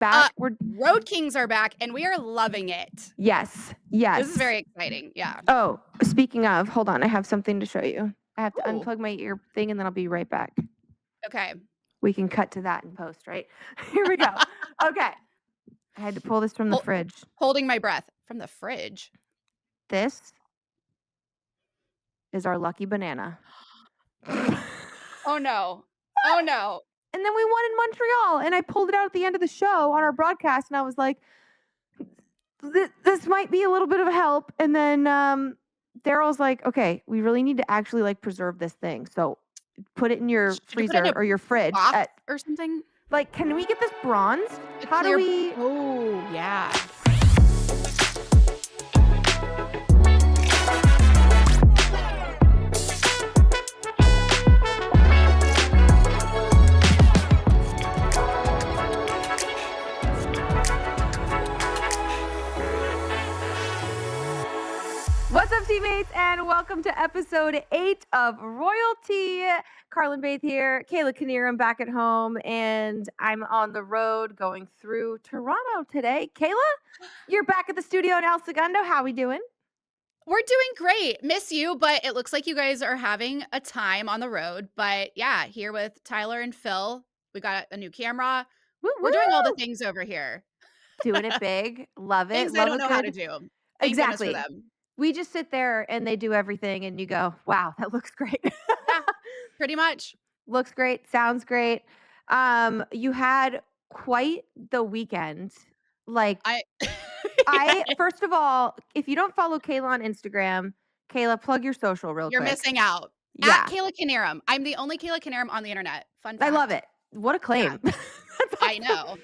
back. We're Road Kings are back, and we are loving it. yes. This is very exciting. Yeah. Oh, speaking of, hold on. I have something to show you. I have to Ooh. unplug my ear thing, and then I'll be right back. Okay. We can cut to that in post, right? Here we go. Okay. I had to pull this from the fridge. Holding my breath. From the fridge? This is our lucky banana. Oh, no. Oh, no. And then we won in Montreal, and I pulled it out at the end of the show on our broadcast, and I was like, this might be a little bit of help. And then Daryl's like, okay, we really need to actually like preserve this thing. So put it in your freezer or your fridge. Or something? Like, can we get this bronzed? How do we? Oh, yeah. What's up, teammates, and welcome to episode 8 of RoyalTea. Carrlyn here, Kayla Teacap back at home, and I'm on the road going through Toronto today. Kayla, you're back at the studio in El Segundo. How we doing? We're doing great. Miss you, but it looks like you guys are having a time on the road. But yeah, here with Tyler and Phil, we got a new camera. We're doing all the things over here. Doing it big. Love it. Things Love I don't know how to do. Thank exactly. For them. We just sit there and they do everything and you go, wow, that looks great. Yeah, pretty much. Looks great. Sounds great. You had quite the weekend. Like I first of all, if you don't follow Kayla on Instagram, Kayla, plug your social real quick. You're missing out. Yeah. At Kayla Teacap. I'm the only Kayla Teacap on the internet. Fun fact. I love it. What a claim. Yeah. I know.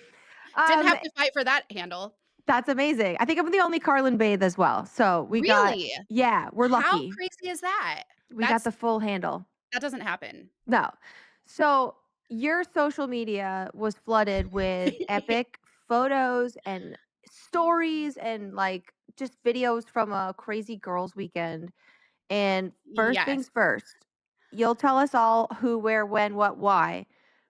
Didn't have to fight for that handle. That's amazing. I think I'm the only Carrlyn Bathe as well. So we got, yeah, we're lucky. How crazy is that? We got the full handle. That doesn't happen. No. So your social media was flooded with epic photos and stories and like just videos from a crazy girls weekend. And first things first, you'll tell us all who, where, when, what, why.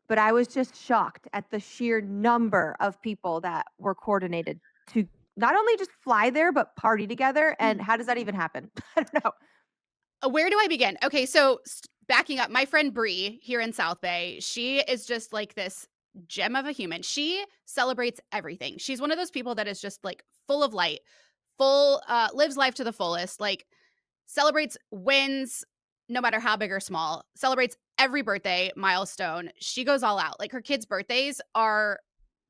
But I was just shocked at the sheer number of people that were coordinated to not only just fly there, but party together. And how does that even happen? I don't know. Where do I begin? Okay, so backing up, my friend Bree here in South Bay, she is just like this gem of a human. She celebrates everything. She's one of those people that is just like full of light, lives life to the fullest, like celebrates wins, no matter how big or small, celebrates every birthday milestone. She goes all out. Like her kids' birthdays are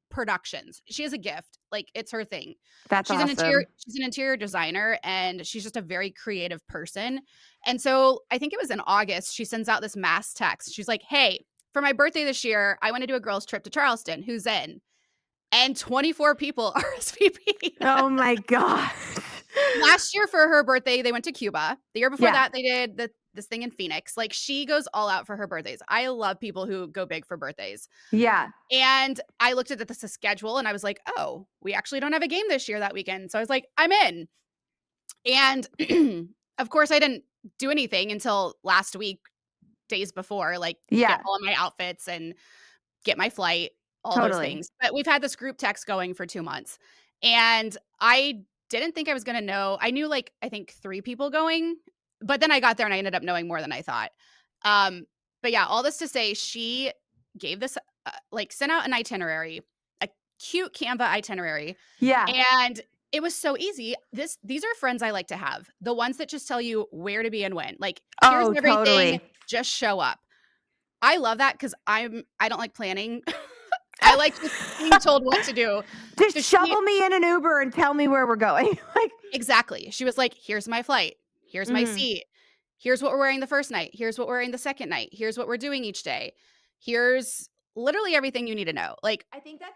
productions. She has a gift. Like it's her thing. That's awesome. She's an interior designer and she's just a very creative person. And so I think it was in August, she sends out this mass text. She's like, hey, for my birthday this year, I want to do a girls trip to Charleston. Who's in? And 24 people RSVP. Oh my gosh. Last year for her birthday, they went to Cuba. The year before that, they did this thing in Phoenix. Like she goes all out for her birthdays. I love people who go big for birthdays. Yeah. And I looked at the schedule and I was like, oh, we actually don't have a game this year that weekend. So I was like, I'm in. And of course I didn't do anything until last week, days before, like get all of my outfits and get my flight, all those things. But we've had this group text going for 2 months. And I didn't think I was going to know. I knew like, I think 3 people going. But then I got there and I ended up knowing more than I thought. But yeah, all this to say, she gave this, sent out an itinerary, a cute Canva itinerary. Yeah. And it was so easy. These are friends I like to have. The ones that just tell you where to be and when. Like, here's everything, just show up. I love that because I don't like planning. I like just being told what to do. Just shovel me in an Uber and tell me where we're going. Like exactly. She was like, here's my flight. Here's my seat. Here's what we're wearing the first night. Here's what we're wearing the second night. Here's what we're doing each day. Here's literally everything you need to know. Like, I think that's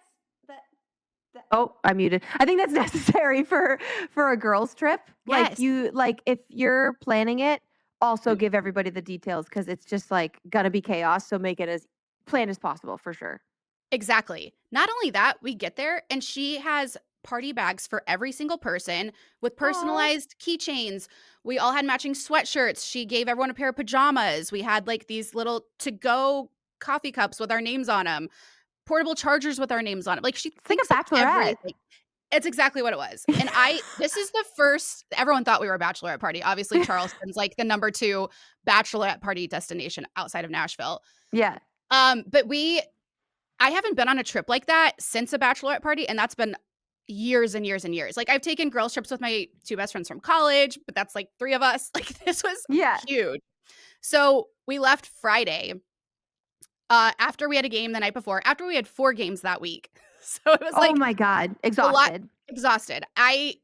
that. Oh, I'm muted. I think that's necessary for a girls trip. Yes. If you're planning it, also give everybody the details because it's just like gonna be chaos. So make it as planned as possible for sure. Exactly. Not only that, we get there and she has party bags for every single person with personalized keychains. We all had matching sweatshirts. She gave everyone a pair of pajamas. We had like these little to-go coffee cups with our names on them. portable chargers with our names on it. Like, she It's like thinks a of bachelorette. everything. It's exactly what it was. And this is the first everyone thought we were a bachelorette party. Obviously, Charleston's like the number 2 bachelorette party destination outside of Nashville. Yeah. But I haven't been on a trip like that since a bachelorette party, and that's been years and years and years. Like, I've taken girls trips with my 2 best friends from college, but that's like 3 of us. Like, this was Yeah. huge. So, we left Friday, after we had a game the night before, after we had 4 games that week. So, it was Oh like my God. a lot Exhausted. exhausted. I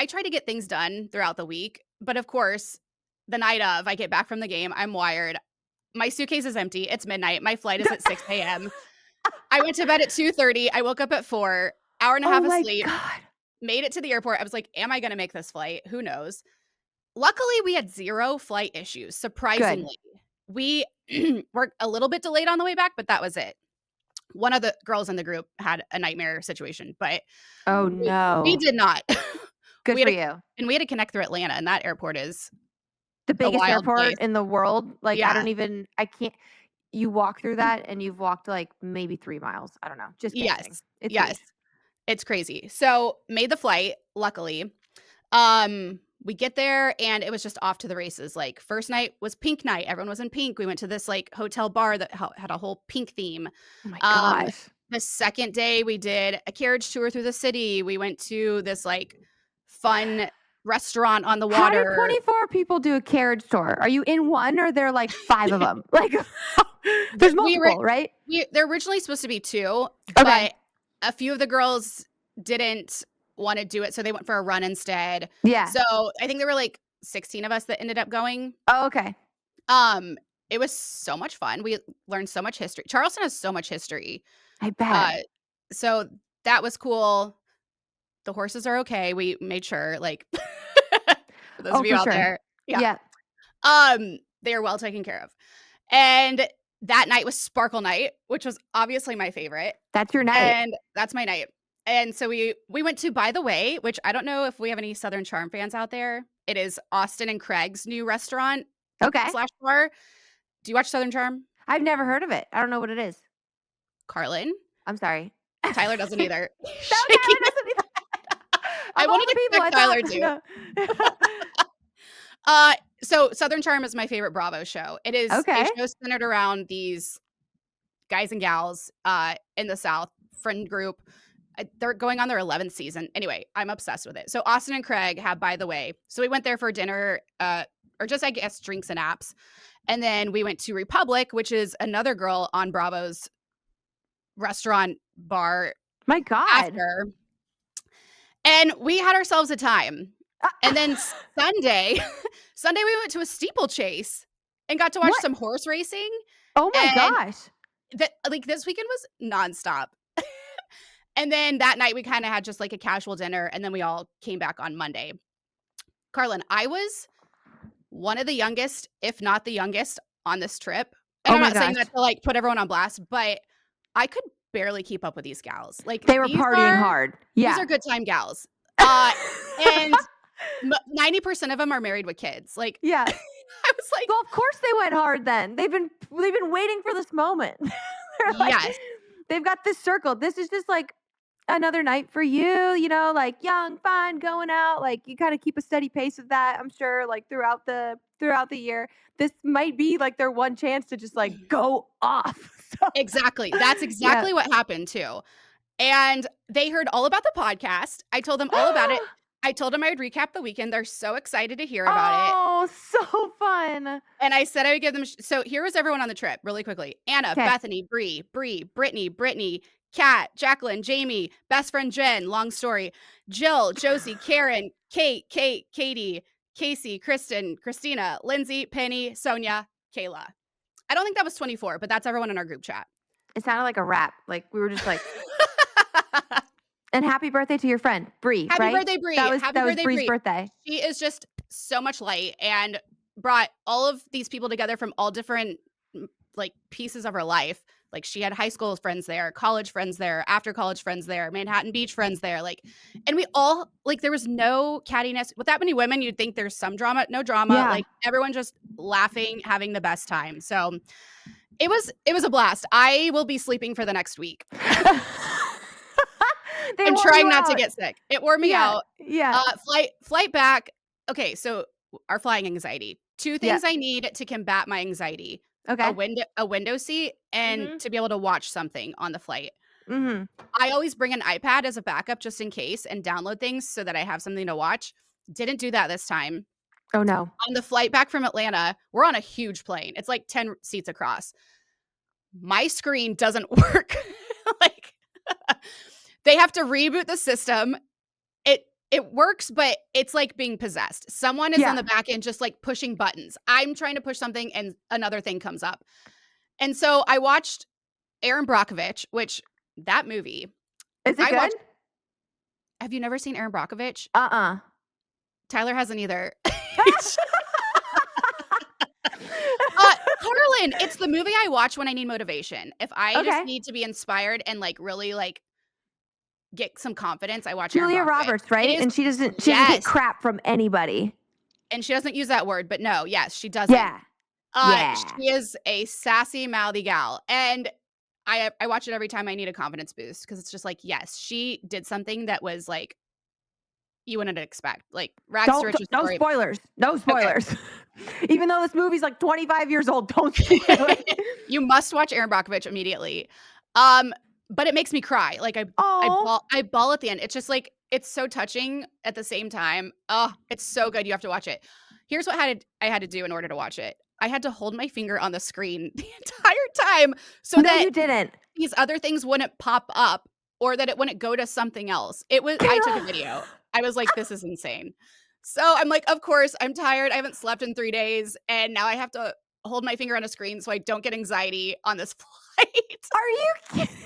try to get things done throughout the week, but of course, the night of, I get back from the game, I'm wired. My suitcase is empty. It's midnight. My flight is at 6 AM. I went to bed at 2:30. I woke up at 4, hour and a Oh half of my sleep, God. made it to the airport. I was like, "Am I gonna make this flight? Who knows?" Luckily, we had 0 flight issues, Good. surprisingly. We were a little bit delayed on the way back, but that was it. One of the girls in the group had a nightmare situation, but Oh we no. did not. Good We for had to you. and we had to connect through Atlanta, and that airport is The a biggest wild place. airport in the world. Like, Yeah. I can't, you walk through that and you've walked like maybe 3 miles. I don't know. Just guessing. Yes. It's Yes. huge. It's crazy. So, made the flight, luckily. We get there, and it was just off to the races. Like, first night was pink night. Everyone was in pink. We went to this, like, hotel bar that had a whole pink theme. Oh my Um, gosh. the second day, we did a carriage tour through the city. We went to this, like, fun restaurant on the How do water. 24 people do a carriage tour? Are you in one or there are like 5 of them? Like, there's We were multiple, right? They're originally supposed to be 2, Okay. but a few of the girls didn't wanna do it, so they went for a run instead. Yeah. So, I think there were, like, 16 of us that ended up going. Oh, okay. Um, it was so much fun. We learned so much history. Charleston has so much history. I bet. Uh, so that was cool. The horses are okay. We made sure, like, for those Oh, of you for out sure. there. Yeah. Yeah. They are well taken care of. And that night was Sparkle Night, which was obviously my favorite, That's your night. and that's my night. And so we went to By the Way, which I don't know if we have any Southern Charm fans out there. It is Austin and Craig's new restaurant Okay. / bar. Do you watch Southern Charm? I've never heard of it. I don't know what it is. Carlyn? I'm sorry. Tyler doesn't either. No, Shaking Tyler his doesn't either. I Of all wanted the to people, I correct Tyler thought too. no. So Southern Charm is my favorite Bravo show. It is Okay. a show centered around these guys and gals in the South, friend group. They're going on their 11th season. Anyway, I'm obsessed with it. So Austin and Craig have By the Way. So we went there for dinner, or just, I guess, drinks and apps. And then we went to Republic, which is another girl on Bravo's restaurant bar My God. after. And we had ourselves a time. And then Sunday we went to a steeplechase and got to watch What? some horse racing. Oh my And gosh. like, this weekend was nonstop. And then that night we kinda had just, like, a casual dinner, and then we all came back on Monday. Carlyn, I was one of the youngest, if not the youngest, on this trip. And Oh I'm my not saying gosh. that to, like, put everyone on blast, but I could barely keep up with these gals. Like, They were partying hard. these Yeah. are good time gals. And 90% of them are married with kids. Like, Yeah. I was like, Well, of course they went hard then. They've been waiting for this moment. They're like, yes. they've got this circle. This is just like another night for you, like young, fun, going out. Like, you kind of keep a steady pace of that, I'm sure, like throughout the year. This might be like their one chance to just like go off. So, Exactly. That's yeah. exactly what happened too. And they heard all about the podcast. I told them all about it. I told them I would recap the weekend. They're so excited to hear about it. Oh, so fun. And I said I would give them so here was everyone on the trip really quickly. Anna, 'Kay. Bethany, Bree, Brittany, Kat, Jacqueline, Jamie, best friend Jen, long story, Jill, Josie, Karen, Kate, Katie, Casey, Kristen, Christina, Lindsay, Penny, Sonia, Kayla. I don't think that was 24, but that's everyone in our group chat. It sounded like a rap. Like, we were just like, and happy birthday to your friend, Bree, Happy right? birthday, Bree. That was Happy birthday, Bree's Bree. birthday. She is just so much light and brought all of these people together from all different like pieces of her life. Like, she had high school friends there, college friends there, after college friends there, Manhattan Beach friends there. Like, and we all like, there was no cattiness. With that many women, you'd think there's some drama. No drama. Yeah. Like, everyone just laughing, having the best time. So It was a blast. I will be sleeping for the next week. They I'm wore trying you not to out. get sick. It wore me Yeah, out. yeah, Flight back. Okay, so our flying anxiety. 2 yeah. things I need to combat my anxiety: Okay. a window seat and Mhm, to be able to watch something on the flight. mhm. I always bring an iPad as a backup just in case and download things so that I have something to watch. Didn't do that this time. Oh, no. On the flight back from Atlanta, we're on a huge plane. It's like 10 seats across. My screen doesn't work. Like, they have to reboot the system. It works, but it's like being possessed. Someone is on Yeah. the back end just, like, pushing buttons. I'm trying to push something and another thing comes up. And so I watched Erin Brockovich, which that movie, Is it I good? watched. Have you never seen Erin Brockovich? Uh-uh. Tyler hasn't either. It's Carrlyn, it's the movie I watch when I need motivation. If I just Okay. need to be inspired and, like, really, like, get some confidence, I watch Erin Julia Brockovich. Roberts, It right? is. And she doesn't take Yes, crap from anybody. and she doesn't use that word, but no, yes, she doesn't. Yeah. Yeah. She is a sassy, mouthy gal, and I watch it every time I need a confidence boost because it's just like, yes, she did something that was, like, you wouldn't expect, like, rags to Don't riches no story. spoilers. No Okay. spoilers. Even though this movie's like 25 years old, don't spoil it. You must watch Erin Brockovich immediately. Um, but it makes me cry, like, Oh, I bawl at the end. It's just, like, it's so touching at the same time. Oh, it's so good, you have to watch it. Here's what I had to do in order to watch it. I had to hold my finger on the screen the entire time so no, that you didn't. these other things wouldn't pop up or that it wouldn't go to something else. I took a video. I was like, "This is insane." So, I'm like, "Of course, I'm tired, I haven't slept in 3 days, and now I have to hold my finger on a screen so I don't get anxiety on this flight." Are you kidding me?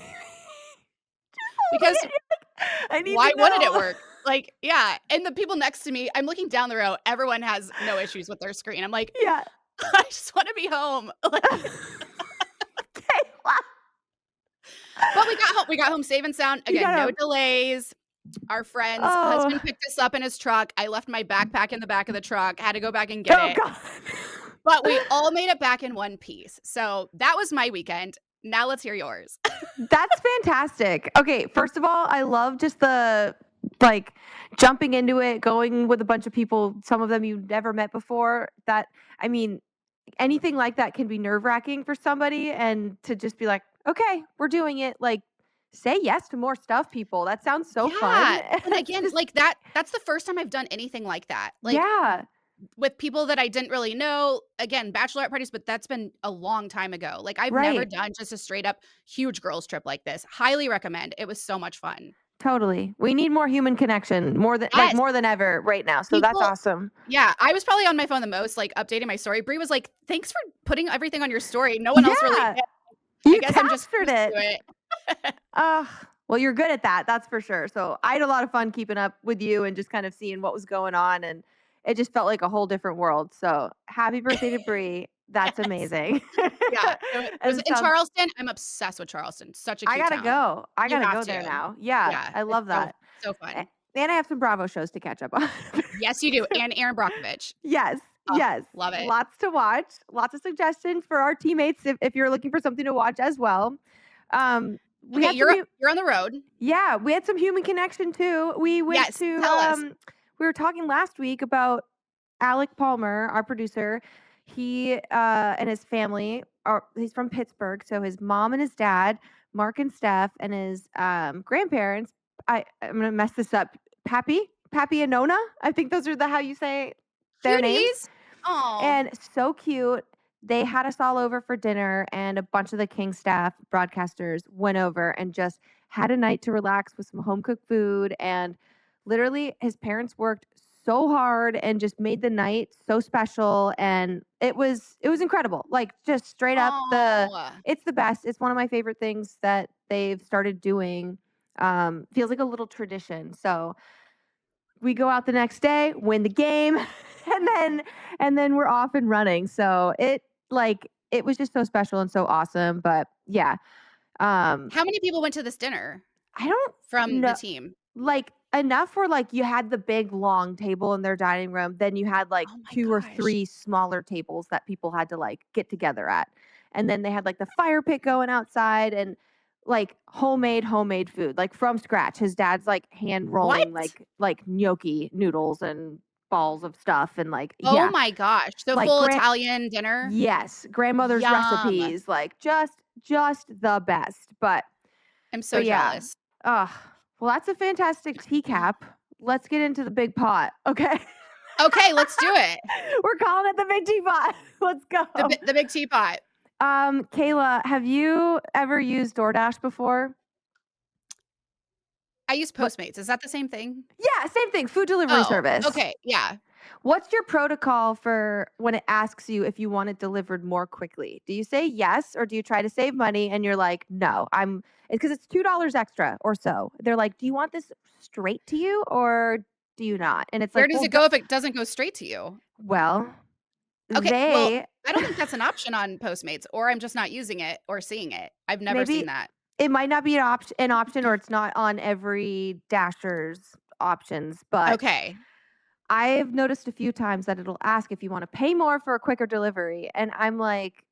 Holding Because it. You're like, I need why to wouldn't it know. work? Like, yeah, and the people next to me, I'm looking down the row, everyone has no issues with their screen. I'm like, Yeah. "I just wanna be home." Like, Kayla. but we got home safe and sound. You Again, no gotta delays. Our friend's oh. husband picked us up in his truck. I left my backpack in the back of the truck, had to go back and get Oh it. god. But we all made it back in one piece. So, that was my weekend. Now let's hear yours. That's fantastic. Okay, first of all, I love just the like jumping into it, going with a bunch of people, some of them you've never met before. That I mean, anything like that can be nerve-wracking for somebody and to just be like, "Okay, we're doing it." Like say yes to more stuff, people. That sounds so fun. Yeah, and It's again, just like, that's the first time I've done anything like that. Like, yeah, with people that I didn't really know, again, bachelorette parties, but that's been a long time ago. Like, I've never right. done just a straight up huge girls trip like this. Highly recommend. It was so much fun. Totally. We need more human connection Yes, more than ever right now. So that's people. awesome. Yeah, I was probably on my phone the most, like, updating my story. Bree was like, "Thanks for putting everything on your story. No one else really Yeah, did." I you guess I'm just captured used it. to it. Ugh, well, you're good at that, that's for sure. So I had a lot of fun keeping up with you and just kind of seeing what was going on, and it just felt like a whole different world. So happy birthday to Bree. That's Yes. amazing. Yeah, it was And in sounds Charleston. I'm obsessed with Charleston. Such a cute town. I You gotta have go there to. now. Yeah, Yeah, I it's love so that. so A- fun. And I have some Bravo shows to catch up on. Yes, you do, and Aaron Brockovich. Yes, Oh, yes. love it. Lots to watch, lots of suggestions for our teammates if you're looking for something to watch as well. We Okay, had some you're on the road. yeah, we had some human connection too. We went Yes, to tell us. we were talking last week about Alec Palmer, our producer. He and his family are he's from Pittsburgh, so his mom and his dad, Mark and Steph, and his grandparents. I'm gonna mess this up. Pappy and Nona. I think those are the how you say their names. Cuties. Oh. And so cute. They had us all over for dinner, and a bunch of the King staff broadcasters went over and just had a night to relax with some home cooked food. And literally, his parents worked so hard and just made the night so special. And it was incredible. Like just straight up, Oh. it's the best. It's one of my favorite things that they've started doing. Feels like a little tradition. So we go out the next day, win the game, and then we're off and running. So it was just so special and so awesome. But yeah, um, How many people went to this dinner I don't from the know team? like enough where like you had the big long table in their dining room, then you had like Oh my two or gosh. three smaller tables that people had to like get together at. and then they had like the fire pit going outside and like homemade food, like from scratch. His dad's like hand rolling What? like gnocchi noodles and balls of stuff and like Oh yeah, my gosh. So like full Italian dinner? yes, grandmother's Yum. recipes, like just the best. I'm But so yeah. jealous. Ugh. Well, that's a fantastic teacap. Let's get into the big pot, okay? Okay, let's do it. We're calling it the big teapot. Let's go. The big teapot. Kayla, have you ever used DoorDash before? I use What? Postmates. Is that the same thing? Yeah, same thing, food delivery Oh, service. okay. Yeah. What's your protocol for when it asks you if you want it delivered more quickly? Do you say yes or do you try to save money and you're like, "No, I'm it's because it's $2 extra or so." They're like, "Do you want this straight to you or do you not?" And it's Where like, does "Well, it go if it doesn't go straight to you? well, Okay, well, they I don't think that's an option on Postmates, or I'm just not using it or seeing it. I've never seen maybe that. it might not be an option or it's not on every Dasher's options, but Okay. I've noticed a few times that it'll ask if you wanna pay more for a quicker delivery, and I'm like,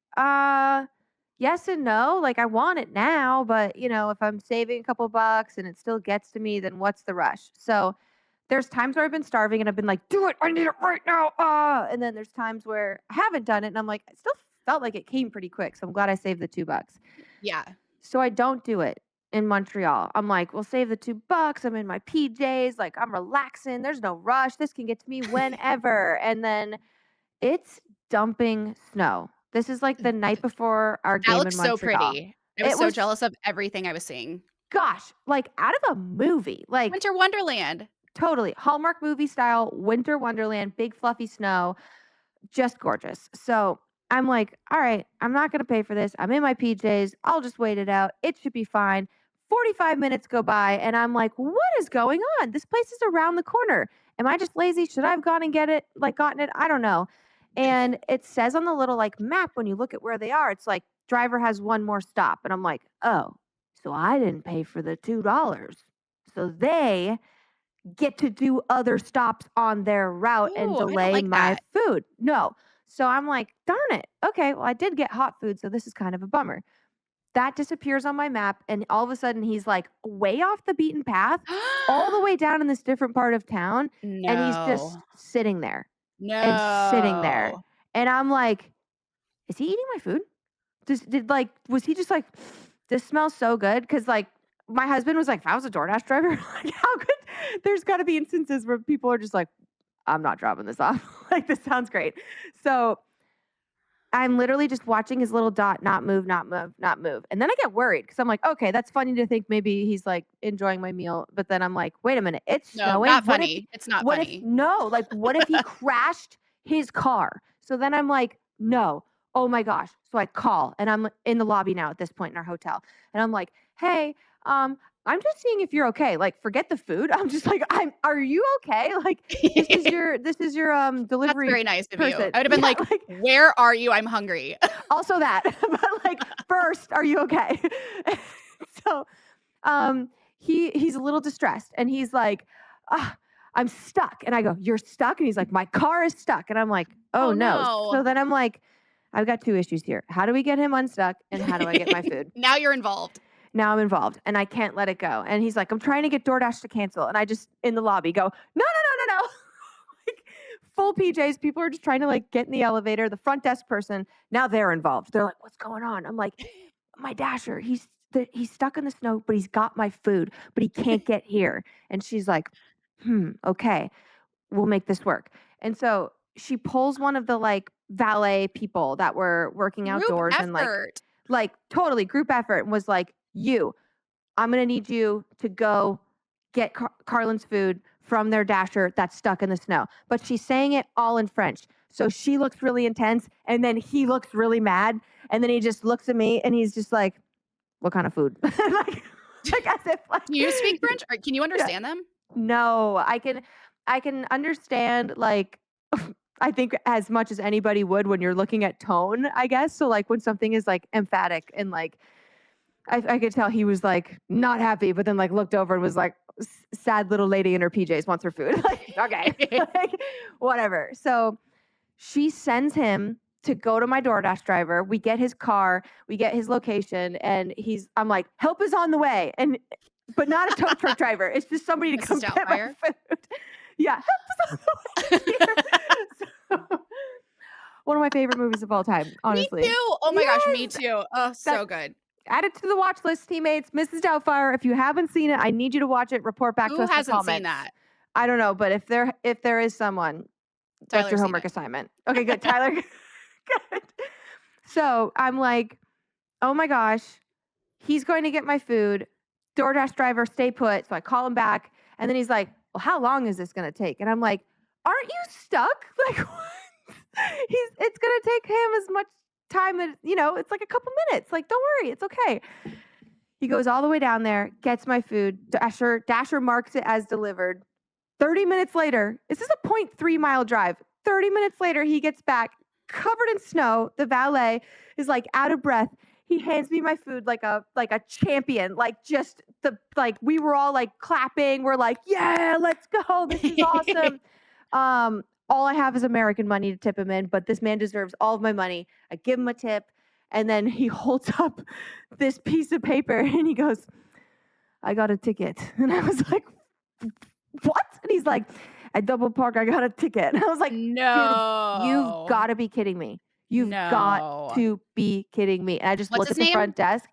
yes and no, like, I want it now, but, if I'm saving a couple bucks and it still gets to me, then what's the rush?" So, there's times where I've been starving and I've been like, "Do it, I need it right now, and then there's times where I haven't done it and I'm like, "It still felt like it came pretty quick, so I'm glad I saved the 2 bucks." Yeah. So I don't do it in Montreal. I'm like, "We'll save the 2 bucks. I'm in my PJs, like, I'm relaxing. There's no rush. This can get to me whenever." And then it's dumping snow. This is like the night before our That game in looks so Montreal. pretty. I was It so was, jealous of everything I was seeing. gosh, like out of a movie. Like Winter Wonderland. totally Hallmark movie style, winter wonderland, big fluffy snow. Just gorgeous. So I'm like, all right, I'm not going to pay for this. I'm in my PJs. I'll just wait it out. It should be fine. 45 minutes go by, and I'm like, what is going on? This place is around the corner. Am I just lazy? Should I have gone and gotten it? I don't know. And it says on the little like map when you look at where they are, it's like driver has one more stop. And I'm like, oh, so I didn't pay for the $2. So they get to do other stops on their route and Ooh, I don't delay like my that. food. No. So I'm like, darn it. Okay, well, I did get hot food, so this is kind of a bummer. That disappears on my map, and all of a sudden he's like way off the beaten path, all the way down in this different part of town, and he's just No. sitting there and sitting there. No. And I'm like, is he eating my food? Was he just like, this smells so good? Because like my husband was like, if I was a DoorDash driver, like how could there's got to be instances where people are just like, I'm not dropping this off. Like this sounds great. So I'm literally just watching his little dot not move, not move, not move. And then I get worried because I'm like, okay, that's funny to think maybe he's like enjoying my meal. But then I'm like, wait a minute, it's No, snowing. not funny. It's not funny. No, like what if he crashed his car? So then I'm like, no, oh my gosh. So I call and I'm in the lobby now at this point in our hotel. And I'm like, hey, I'm just seeing if you're okay. Like, forget the food. I'm just like, are you okay? Like, this is your That's delivery very nice of you. person. I would have been Yeah, like, "Where are you? I'm hungry." also that. But like, first, are you okay? So he's a little distressed and he's like, I'm stuck. And I go, you're stuck? And he's like, my car is stuck. And I'm like, oh Oh, no. no. So then I'm like, I've got 2 issues here. How do we get him unstuck? And how do I get my food? Now you're involved. Now I'm involved and I can't let it go. And he's like, I'm trying to get DoorDash to cancel. And I just in the lobby go, no, no, no, no, no. Like full PJs. People are just trying to like get in the elevator. The front desk person, now they're involved. They're like, what's going on? I'm like, my Dasher, he's stuck in the snow, but he's got my food, but he can't get here. And she's like, okay, we'll make this work. And so she pulls one of the like valet people that were working Group outdoors and effort. like totally group effort and was like, I'm going to need you to go get Carrlyn's food from their Dasher that's stuck in the snow. But she's saying it all in French. So she looks really intense and then he looks really mad. And then he just looks at me and he's just like, what kind of food? like as if like, Do you speak French? Or can you yeah. understand them? No, I can understand like I think as much as anybody would when you're looking at tone, I guess. So like when something is like emphatic and like I could tell he was like not happy, but then like looked over and was like, sad little lady in her PJs wants her food. Like, okay, like, whatever. So she sends him to go to my DoorDash driver. We get his car, we get his location, and I'm like, help is on the way. But not a tow truck driver. It's just somebody to come Mrs. get my Doubtfire? food. Yeah, help is on the way here. So, one of my favorite movies of all time, Me honestly. too. Oh my gosh, me Yes! too. Oh, so good. Add it to the watch list, teammates. Mrs. Doubtfire, if you haven't seen it, I need you to watch it. Report back to Who us in the hasn't seen comments. that? I don't know, but if there is someone, that's your Tyler's seen homework it. assignment. Okay, good. Tyler. Good. So I'm like, oh my gosh, he's going to get my food. DoorDash driver, stay put. So I call him back. And then he's like, well, how long is this going to take? And I'm like, aren't you stuck? Like, what? It's going to take him as much time as, it's like a couple minutes. Like, don't worry. It's okay. He goes all the way down there, gets my food. Dasher marks it as delivered. 30 minutes later, this is a 0.3 mile drive. 30 minutes later, he gets back covered in snow. The valet is like out of breath. He hands me my food like a champion. Like we were all like clapping. We're like, yeah, let's go. This is awesome. All I have is American money to tip him in, but this man deserves all of my money. I give him a tip, and then he holds up this piece of paper and he goes, I got a ticket. And I was like, what? And he's like, at Double Park, I got a ticket. And I was like, No. dude, you've got to be kidding me. You've got to be kidding me. And I just What's looked his at the name? front desk.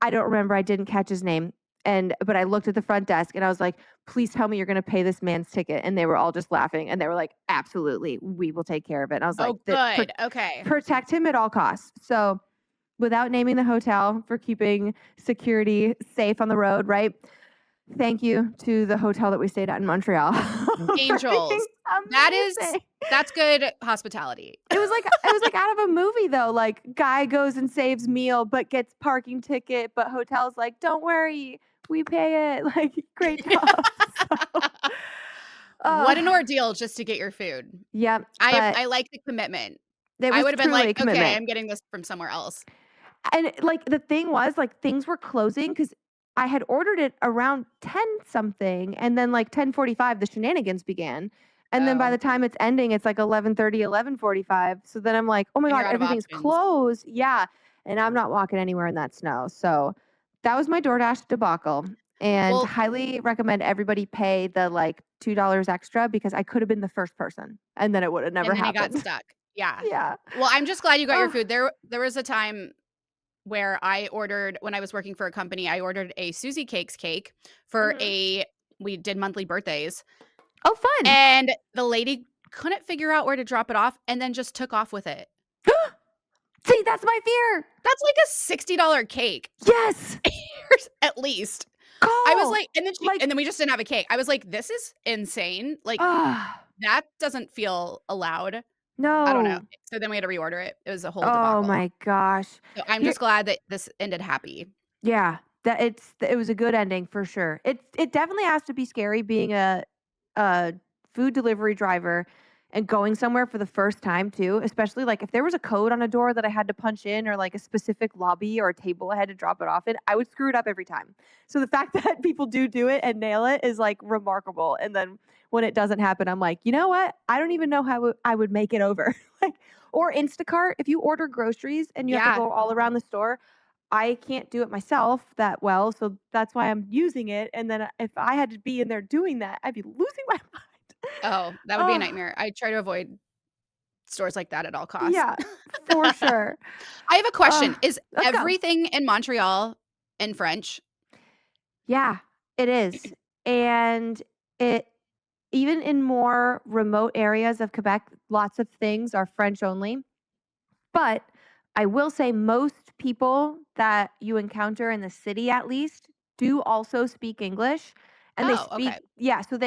I don't remember. I didn't catch his name. But I looked at the front desk and I was like, please tell me you're going to pay this man's ticket. And they were all just laughing. And they were like, absolutely, we will take care of it. And I was Oh, like, good. Okay. protect him at all costs. So without naming the hotel for keeping security safe on the road, right? Thank you to the hotel that we stayed at in Montreal. Angels. That's good hospitality. It was like out of a movie though. Like guy goes and saves meal, but gets parking ticket. But hotel's like, don't worry, we pay it. Like great job. What an ordeal just to get your food. Yep. I like the commitment. I would have been like, okay, I'm getting this from somewhere else. And like the thing was, like things were closing because I had ordered it around 10 something, and then like 10:45 the shenanigans began. And then by the time it's ending, it's like 11:30, 11:45. So then I'm like, oh my God, everything's closed. Yeah. And I'm not walking anywhere in that snow. So that was my DoorDash debacle. And highly recommend everybody pay the like $2 extra because I could have been the first person and then it would have never happened. And then you got stuck. Yeah. Yeah. Well, I'm just glad you got your food. There was a time where I ordered, when I was working for a company, I ordered a Susie Cakes cake for we did monthly birthdays. Oh, fun. And the lady couldn't figure out where to drop it off and then just took off with it. See, that's my fear. That's like a $60 cake. Yes. At least. Call. I was like, and then we just didn't have a cake. I was like, this is insane. Like that doesn't feel allowed. No. I don't know. So then we had to reorder it. It was a whole debacle. Oh my gosh. So I'm just glad that this ended happy. Yeah. It was a good ending for sure. It definitely has to be scary being a food delivery driver and going somewhere for the first time too, especially like if there was a code on a door that I had to punch in or like a specific lobby or a table I had to drop it off in, I would screw it up every time. So the fact that people do it and nail it is like remarkable. And then when it doesn't happen, I'm like, you know what? I don't even know how I would make it over. Like, or Instacart, if you order groceries and you have to go all around the store, I can't do it myself that well. So that's why I'm using it. And then if I had to be in there doing that, I'd be losing my mind. Oh, that would be a nightmare. I try to avoid stores like that at all costs. Yeah, for sure. I have a question. Is everything in Montreal in French? Yeah, it is. And even in more remote areas of Quebec, lots of things are French only. But I will say most people that you encounter in the city at least do also speak English. And they speak, so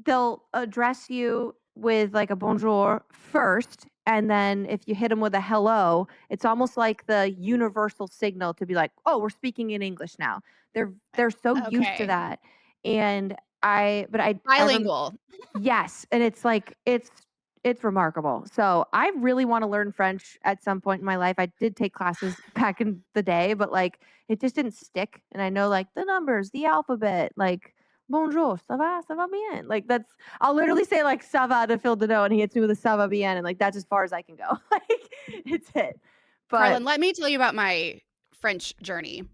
they'll address you with like a bonjour first, and then if you hit them with a hello, it's almost like the universal signal to be like, oh, we're speaking in English now. They're so used to that. And bilingual. Yes, and it's like it's remarkable. So I really want to learn French at some point in my life. I did take classes back in the day, but like it just didn't stick. And I know like the numbers, the alphabet, like bonjour, ça va bien. Like that's I'll literally say like ça va to Phil Deneau and he hits me with a ça va bien and like that's as far as I can go. Like it's it. But Carlyn, let me tell you about my French journey.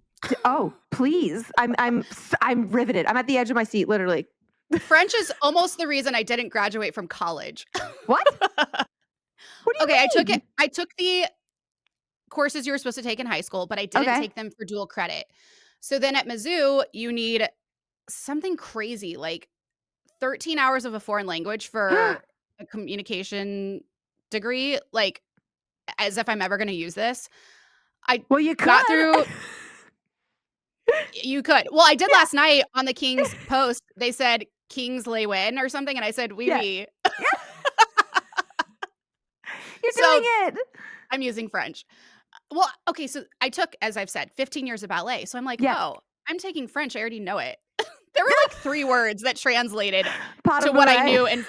oh, please. I'm riveted. I'm at the edge of my seat, literally. French is almost the reason I didn't graduate from college. What? What do Okay, I you took it. mean? I took the courses you were supposed to take in high school, but I didn't Okay. take them for dual credit. So then at Mizzou, you need something crazy like 13 hours of a foreign language for a communication degree, like as if I'm ever going to use this. I Well, you got could. through. You could. Well, I did Yeah. last night on the Kings post. They said Kings lay win or something, and I said oui Yeah. oui. You're doing So it. I'm using French. Well, okay, so I took, as I've said, 15 years of ballet. So I'm like, Yeah. oh, I'm taking French. I already know it. There were like 3 words that translated Pas de to what I bourrée. knew in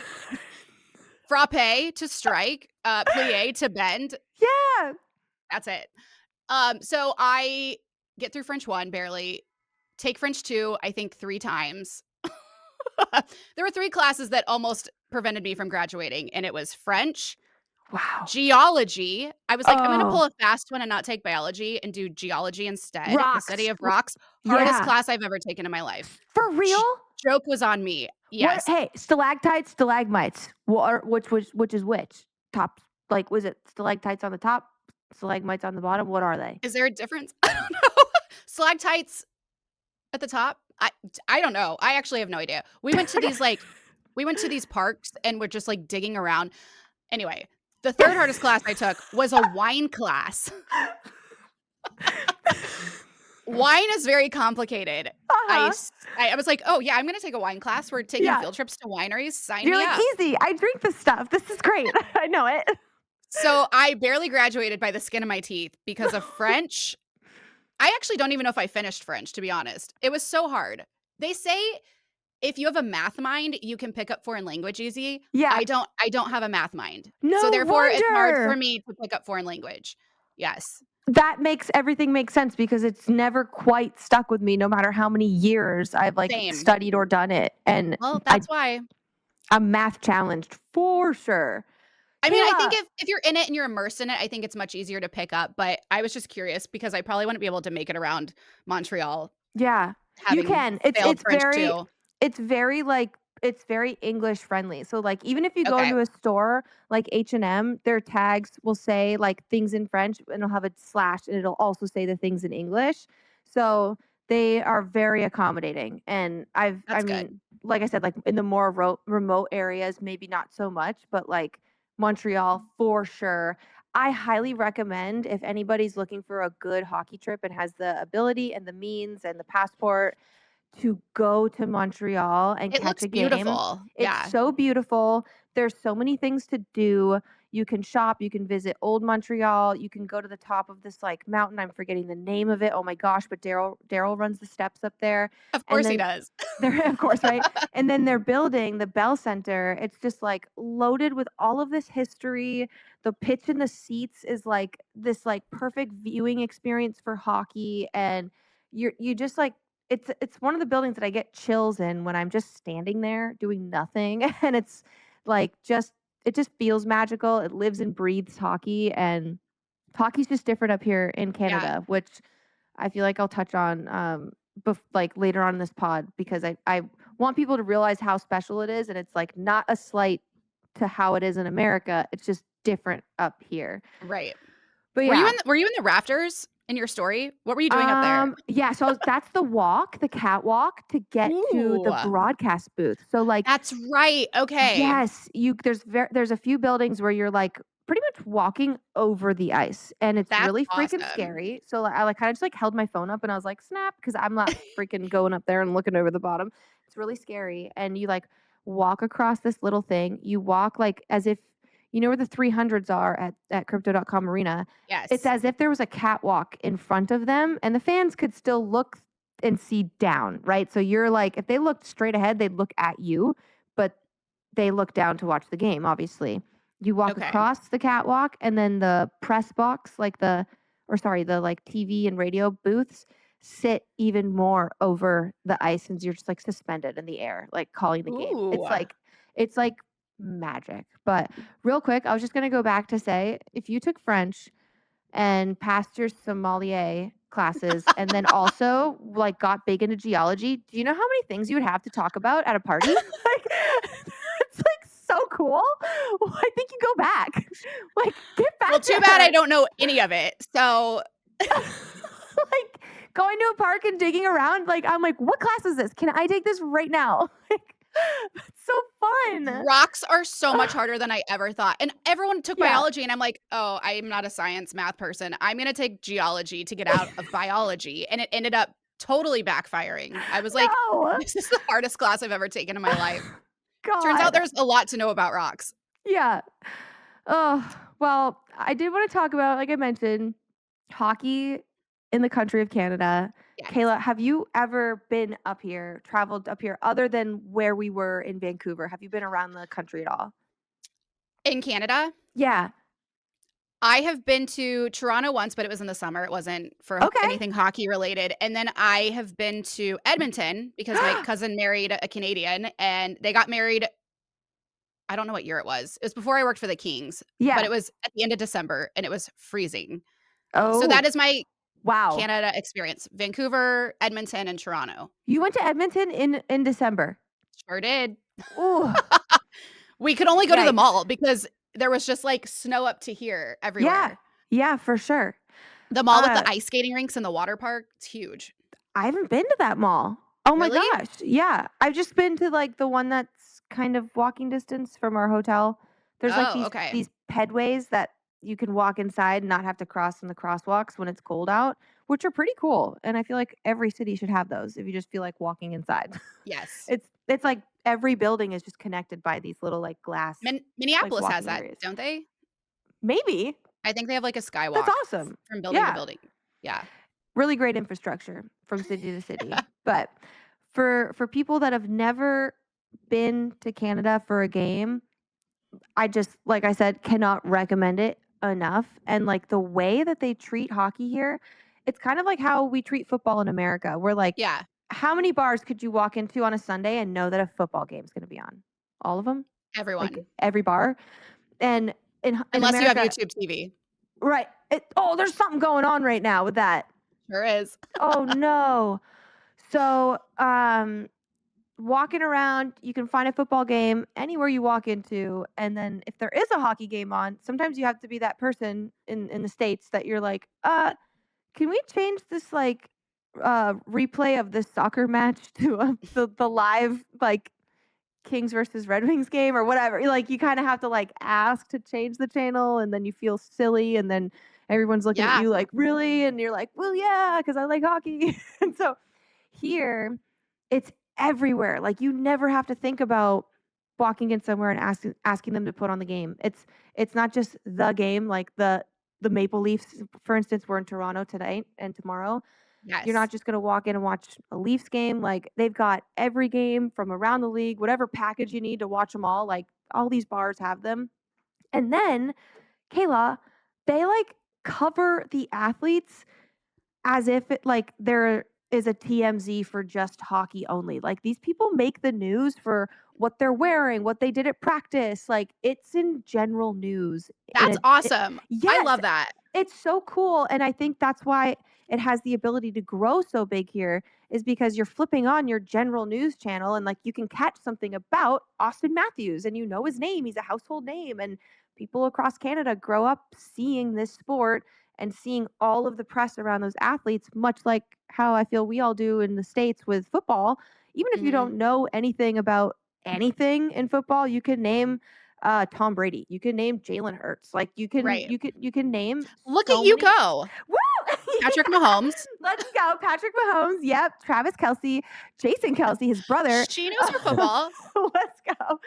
frappe to strike, plie to bend. Yeah. That's it. So I get through French 1 barely, take French 2, I think 3 times. There were 3 classes that almost prevented me from graduating, and it was French, Wow. geology. I was like, I'm gonna pull Oh, a fast one and not take biology and do geology instead, the study rocks. of rocks. Hardest Yeah. class I've ever taken in my life. For real? Joke was on me. What? Yes. Hey, stalactites, stalagmites. Which is which? Top. Like, was it stalactites on the top, stalagmites on the bottom? What are they? Is there a difference? I don't know. Stalactites at the top? I don't know. I actually have no idea. We went to these parks and we're just like digging around. Anyway, the third hardest class I took was a wine class. Wine is very complicated. Uh-huh. I was like, "Oh, yeah, I'm gonna take a wine class. We're taking Yeah. field trips to wineries. Sign You're me like, up." easy. I drink this stuff. This is great. I know it. So, I barely graduated by the skin of my teeth because of French. I actually don't even know if I finished French, to be honest. It was so hard. They say if you have a math mind, you can pick up foreign language easy. Yeah. I don't have a math mind. So, No therefore, it's hard for wonder. me to pick up foreign language. Yes. That makes everything make sense because it's never quite stuck with me no matter how many years I've like Same. studied or done it. And Well, that's why. I'm math challenged for sure. I mean, I think Kayla. if you're in it and you're immersed in it, I think it's much easier to pick up, but I was just curious because I probably wouldn't be able to make it around Montreal Yeah. You having can. It's failed it's French very too. it's very like it's very English friendly. So like even if you go Okay. into a store like H&M, their tags will say like things in French and it'll have a slash and it'll also say the things in English. So they are very accommodating. And I That's good. mean, like I said, like in the more remote areas, maybe not so much, but like Montreal for sure. I highly recommend if anybody's looking for a good hockey trip and has the ability and the means and the passport to go to Montreal and It catch looks a game. beautiful. It's Yeah. so beautiful. There's so many things to do. You can shop, you can visit old Montreal, you can go to the top of this like mountain. I'm forgetting the name of it. Oh my gosh, but Daryl runs the steps up there. Of And course he then does. they're of course, right? And then they're building the Bell Center. It's just like loaded with all of this history. The pitch in the seats is like this like perfect viewing experience for hockey and you just like it's one of the buildings that I get chills in when I'm just standing there doing nothing and it's like just it just feels magical. It lives and breathes hockey and hockey's just different up here in Yeah. Canada, which I feel like I'll touch on like later on in this pod because I want people to realize how special it is and it's like not a slight to how it is in America. It's just different up here. Right. But yeah. Were you in the rafters in your story? What were you doing up there? Yeah, so that's the walk, the catwalk to get to Ooh, the broadcast booth. So like that's right. Okay. yes, there's a few buildings where you're like pretty much walking over the ice and it's That's really freaking awesome. scary. So like, I like kind of just like held my phone up and I was like snap because I'm not freaking going up there and looking over the bottom. It's really scary and you like walk across this little thing. You walk like as if you know where the 300s are at crypto.com arena. It's Yes. as if there was a catwalk in front of them and the fans could still look and see down, right? So you're like if they looked straight ahead, they'd look at you, but they look down to watch the game, obviously. You walk Okay. across the catwalk and then the press box, like the like TV and radio booths sit even more over the ice since you're just like suspended in the air, like calling the game. Ooh. It's like magic. But real quick, I was just gonna go back to say if you took French and passed your sommelier classes and then also like got big into geology, do you know how many things you would have to talk about at a party? Like it's like so cool. Well, I think you go back. Like get Well, back too bad I there. don't know any of it. So Like going to a park and digging around. Like I'm like, what class is this? Can I take this right now? Like that's so fun. rocks are so much harder than I ever thought. And everyone took Yeah. biology, and I'm like, "Oh, I am not a science math person. I'm gonna take geology to get out of biology." And it ended up totally backfiring. I was like, No. "This is the hardest class I've ever taken in my life." Turns out God. there's a lot to know about rocks. Yeah. Oh, well, I did want to talk about, like I mentioned, hockey in the country of Canada. Yes. Kayla, have you ever been up here, traveled up here, other than where we were in Vancouver? Have you been around the country at all? In Canada, Yeah. I have been to Toronto once, but it was in the summer. It wasn't for Okay. anything hockey related. And then I have been to Edmonton because my cousin married a Canadian, and they got married. I don't know what year it was. It was before I worked for the Kings, but Yeah. it was at the end of December, and it was freezing. So Oh, that is my wow. Canada experience. Vancouver, Edmonton, and Toronto. You went to Edmonton in December. Sure did. Oh, We could only go to the yikes. mall because there was just, like, snow up to here Yeah. everywhere. Yeah, for sure. The mall with Uh, the ice skating rinks and the water park, it's huge. I haven't been to that mall. Oh my Really? gosh. Yeah. I've just been to like the one that's kind of walking distance from our hotel. There's like Oh, these okay. these pedways that you can walk inside and not have to cross in the crosswalks when it's cold out, which are pretty cool. And I feel like every city should have those if you just feel like walking inside. Yes. It's like every building is just connected by these little like glass like Minneapolis has walking that, areas. don't they? Maybe. I think they have, like, a That's skywalk awesome. from building to Yeah. building. Yeah. Really great infrastructure from city to city. But for people that have never been to Canada for a game, I just like I said, cannot recommend it enough. And like the way that they treat hockey here, it's kind of like how we treat football in America. We're like, Yeah. how many bars could you walk into on a Sunday and know that a football game's going to be on? All of them, like Everyone. every bar. And in Unless you have America, YouTube TV. right? Oh, there's something going on right now with that. Sure is. Oh no. So, walking around, you can find a football game anywhere you walk into, and then if there is a hockey game on, sometimes you have to be that person in the States that you're like, can we change this, like, replay of this soccer match to, the live, like, Kings versus Red Wings game or whatever. Like, you kinda have to, like, ask to change the channel, and then you feel silly, and then everyone's looking at Yeah. you like, "Really?" And you're like, "Well, yeah, because I like hockey." And so here, it's everywhere. Like, you never have to think about walking in somewhere and asking them to put on the game. It's not just the game, like the Maple Leafs, for instance, we're in Toronto tonight and tomorrow. You're Yes. not just gonna walk in and watch a Leafs game, like, they've got every game from around the league, whatever package you need to watch them all, like, all these bars have them. And then, Kayla, they, like, cover the athletes as if it like there is a TMZ for just hockey only. Like these people make the news for what they're wearing, what they did at practice. Like it's in general news. That's awesome. I Yes, love that. it's so cool. And I think that's why it has the ability to grow so big here is because you're flipping on your general news channel and like you can catch something about Austin Matthews and you know his name. He's a household name. And people across Canada grow up seeing this sport and seeing all of the press around those athletes, much like how I feel we all do in the States with football. Even if you Mhm. don't know anything about anything in football, you can name Tom Brady. You can name Jalen Hurts. Like Right. you can name Look at so you many. go. Woo! Patrick Mahomes. Let's go, Patrick Mahomes. Yep, Travis Kelsey, Jason Kelsey, his brother. She knows her football. Let's go.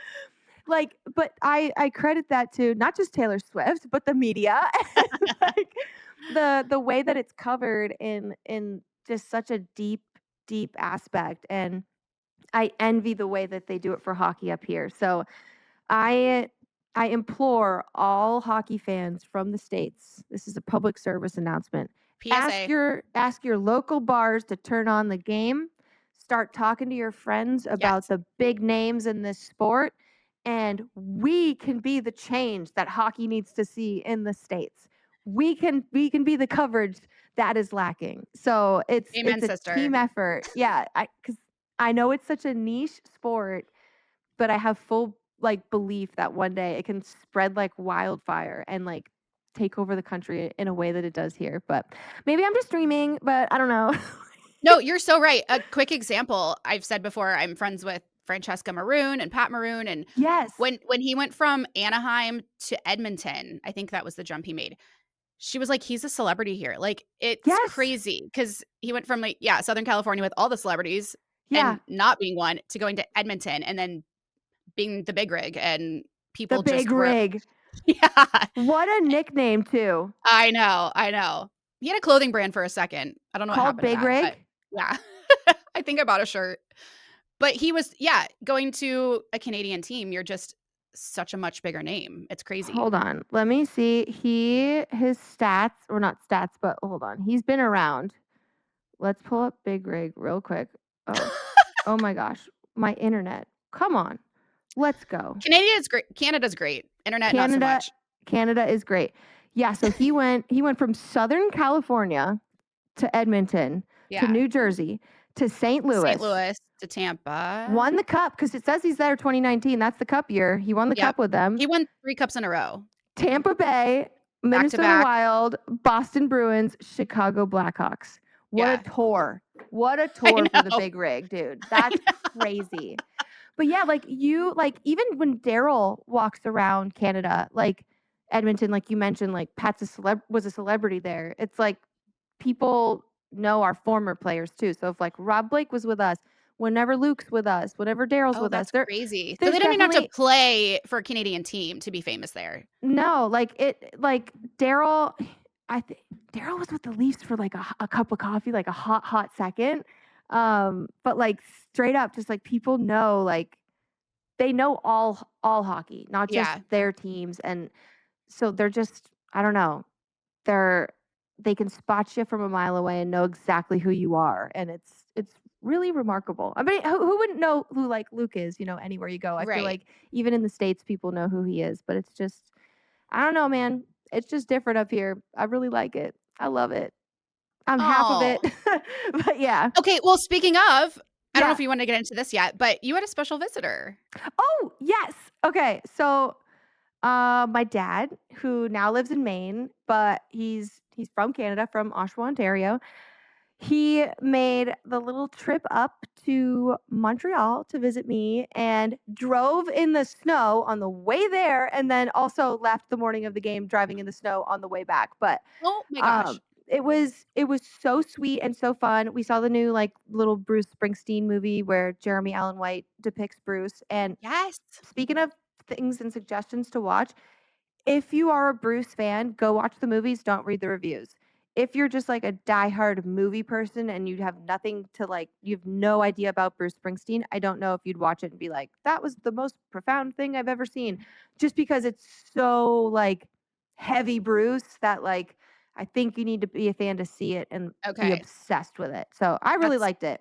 Like, but I credit that to not just Taylor Swift, but the media and like the way that it's covered in just such a deep aspect. And I envy the way that they do it for hockey up here. So I I implore all hockey fans from the States, this is a public service announcement. PSA. Ask your local bars to turn on the game. Start talking to your friends about Yes. the big names in this sport, and we can be the change that hockey needs to see in the States. We can be the coverage that is lacking. So Amen, it's a sister. team effort. Yeah, because I know it's such a niche sport, but I have full like belief that one day it can spread like wildfire and like take over the country in a way that it does here. But maybe I'm just dreaming, but I don't know. No, you're so right. A quick example, I've said before, I'm friends with Francesca Maroon and Pat Maroon, and Yes. when he went from Anaheim to Edmonton, I think that was the jump he made. She was like, "He's a celebrity here." Like, it's Yes. crazy because he went from, like, yeah, Southern California with all the celebrities Yeah. and not being one to going to Edmonton and then being the big rig, and The people big just were rig. yeah. What a nickname too. I know, I know. He had a clothing brand for a second. I don't know what Called happened to Big that, but Rig. yeah. I think I bought a shirt. But he was yeah, going to a Canadian team, you're just such a much bigger name. It's crazy. Hold on. Let me see. His stats, or not stats, but hold on. He's been around. Let's pull up Big Rig real quick. Oh. Oh my gosh. My internet. Come on. Let's go. Canada's great. Internet, not so Canada much. Canada is great. Yeah, so he went from Southern California to Edmonton to Yeah. New Jersey to St. St. Louis. Louis to Tampa. Won the cup because it says he's there 2019. That's the cup year. He won the Yep. cup with them. He won 3 cups in a row. Tampa Bay, Back to Minnesota back. Wild, Boston Bruins, Chicago Blackhawks. What a Yeah. tour. What a I tour for the know. big rig, dude. I That's know. crazy. But yeah, like even when Daryl walks around Canada, like Edmonton, like you mentioned, like Pat's was a celebrity there. It's like people know our former players too. So if like Rob Blake was with us, whenever Luke's with us, whenever Daryl's Oh, with us, that's crazy. So there's they don't even have to definitely play for a Canadian team to be famous there. no, like Daryl. I think Daryl was with the Leafs for like a cup of coffee, like a hot second. But like straight up, just like people know, like they know all hockey, not just Yeah. their teams, and so they're just I don't know, they're they can spot you from a mile away and know exactly who you are, and it's really remarkable. I mean, who wouldn't know who like Luke is? You know, anywhere you go, I feel Right. like even in the States, people know who he is, but it's just I don't know, man. It's just different up here. I really like it. I love it. I'm half of it, Oh. but yeah, Okay, well, speaking of, I don't know yeah. if you wanna get into this yet, but you had a special visitor. Oh yes. Okay, so my dad, who now lives in Maine, but he's from Canada, from Oshawa, Ontario. He made the little trip up to Montreal to visit me and drove in the snow on the way there, and then also left the morning of the game driving in the snow on the way back. But Oh my um, gosh. it was so sweet and so fun. We saw the new like little Bruce Springsteen movie where Jeremy Allen White depicts Bruce. And Yes. speaking of things and suggestions to watch, if you are a Bruce fan, go watch the movies, don't read the reviews. If you're just like a diehard movie person and you have nothing to like, you have no idea about Bruce Springsteen, I don't know if you'd watch it and be like, that was the most profound thing I've ever seen. Just because it's so like heavy Bruce that like, I think you need to be a fan to see it and be Okay. obsessed with it. So I really That's liked it,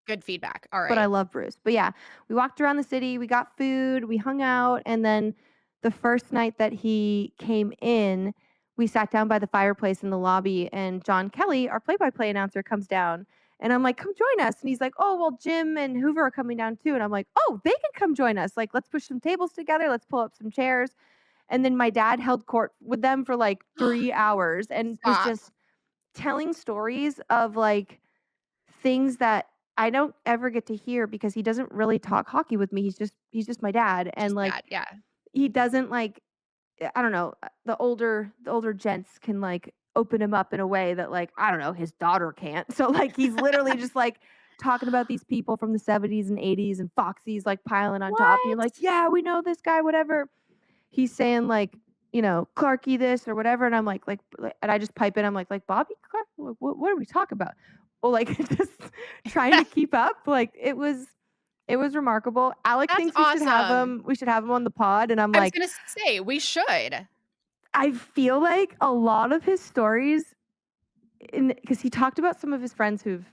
good feedback. All but I right. love Bruce. But yeah, we walked around the city, we got food, we hung out, and then the first night that he came in, we sat down by the fireplace in the lobby, and John Kelly, our play-by-play announcer, comes down, and I'm like, "Come join us." And he's like, "Oh, well, Jim and Hoover are coming down too." And I'm like, "Oh, they can come join us. Like, let's push some tables together, let's pull up some chairs." And then my dad held court with them for like 3 hours and was Stop. just telling stories of like things that I don't ever get to hear because he doesn't really talk hockey with me. He's just my dad, and Just like that. Yeah. he doesn't like I don't know, the older gents can like open him up in a way that like I don't know, his daughter can't. So like he's literally just like talking about these people from the 70s and 80s and Foxy's like piling on top and you're like, What? "Yeah, we know this guy whatever." He's saying like, Clarky this or whatever, and I'm like, and I just pipe in. I'm like Bobby Clark. What are we talking about? Well, like just trying to keep up. Like it was remarkable. Alec That's thinks we should have awesome. him. We should have him on the pod, and I'm I was like, gonna say, we should. I feel like a lot of his stories because he talked about some of his friends who've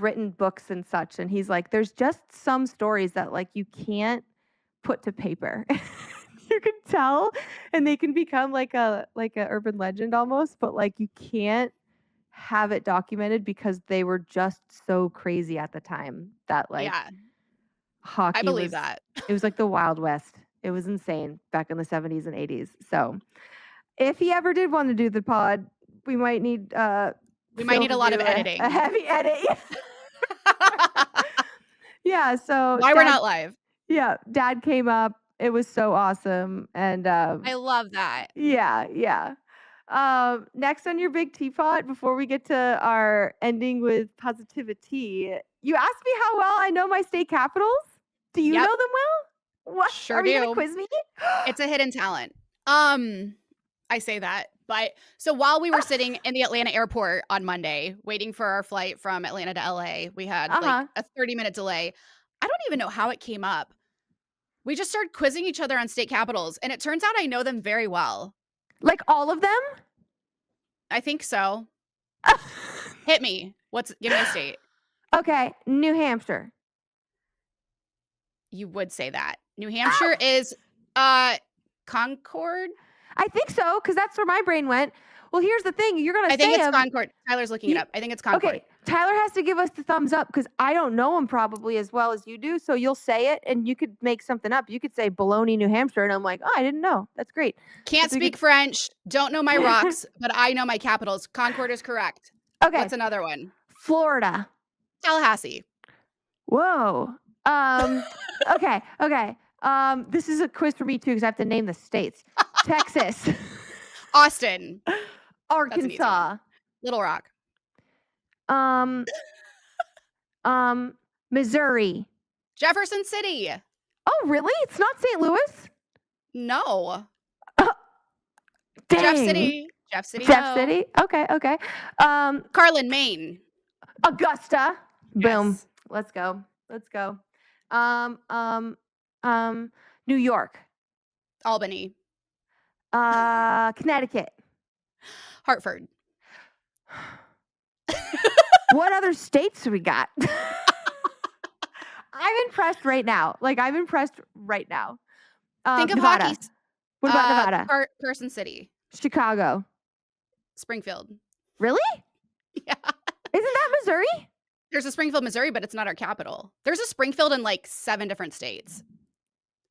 written books and such, and he's like, there's just some stories that like you can't put to paper. You can tell, and they can become like a urban legend almost, but like you can't have it documented because they were just so crazy at the time that like Yeah, I hockey believe was that. it was like the Wild West. It was insane back in the 70s and 80s. So if he ever did want to do the pod, we might need We might Phil need to a lot of do a editing. heavy edit. Yeah, so Why we're not live. dad came up. It was so awesome. And I love that. yeah. Next on your big teapot, before we get to our ending with positivity, you asked me how well I know my state capitals. Do you Yep, know them well? What? sure Are you gonna do. quiz me? It's a hidden talent. I say that, but so while we were sitting in the Atlanta airport on Monday, waiting for our flight from Atlanta to LA, we had like Uh-huh. a 30-minute delay. I don't even know how it came up. We just started quizzing each other on state capitals, and it turns out I know them very well. Like all of them? I think so. Hit me. Give me a state. Okay, New Hampshire. You would say that. New Hampshire is Concord? I think so, because that's where my brain went. Well, here's the thing. You're gonna I think say it's them. Concord. Tyler's looking it up. I think it's Concord. Okay, Tyler has to give us the thumbs up because I don't know him probably as well as you do. So you'll say it, and you could make something up. You could say Bologna, New Hampshire, and I'm like, oh, I didn't know. That's great. Can't speak French. Don't know my rocks, but I know my capitals. Concord is correct. Okay. What's another one? Florida. Tallahassee. Whoa. Okay. This is a quiz for me too because I have to name the states. Texas. Austin. Arkansas. Little Rock. Missouri. Jefferson City. Oh, really? It's not St. Louis? No. Dang. Jeff City. Jeff No. City? Okay. Carrlyn, Maine. Augusta. Boom. Yes. Let's go. New York. Albany. Connecticut. Hartford. What other states do we got? I'm impressed right now. Think of Nevada. Hockey. What about Nevada? Carson City. Chicago. Springfield. Really? Yeah. Isn't that Missouri? There's a Springfield, Missouri, but it's not our capital. There's a Springfield in like 7 different states.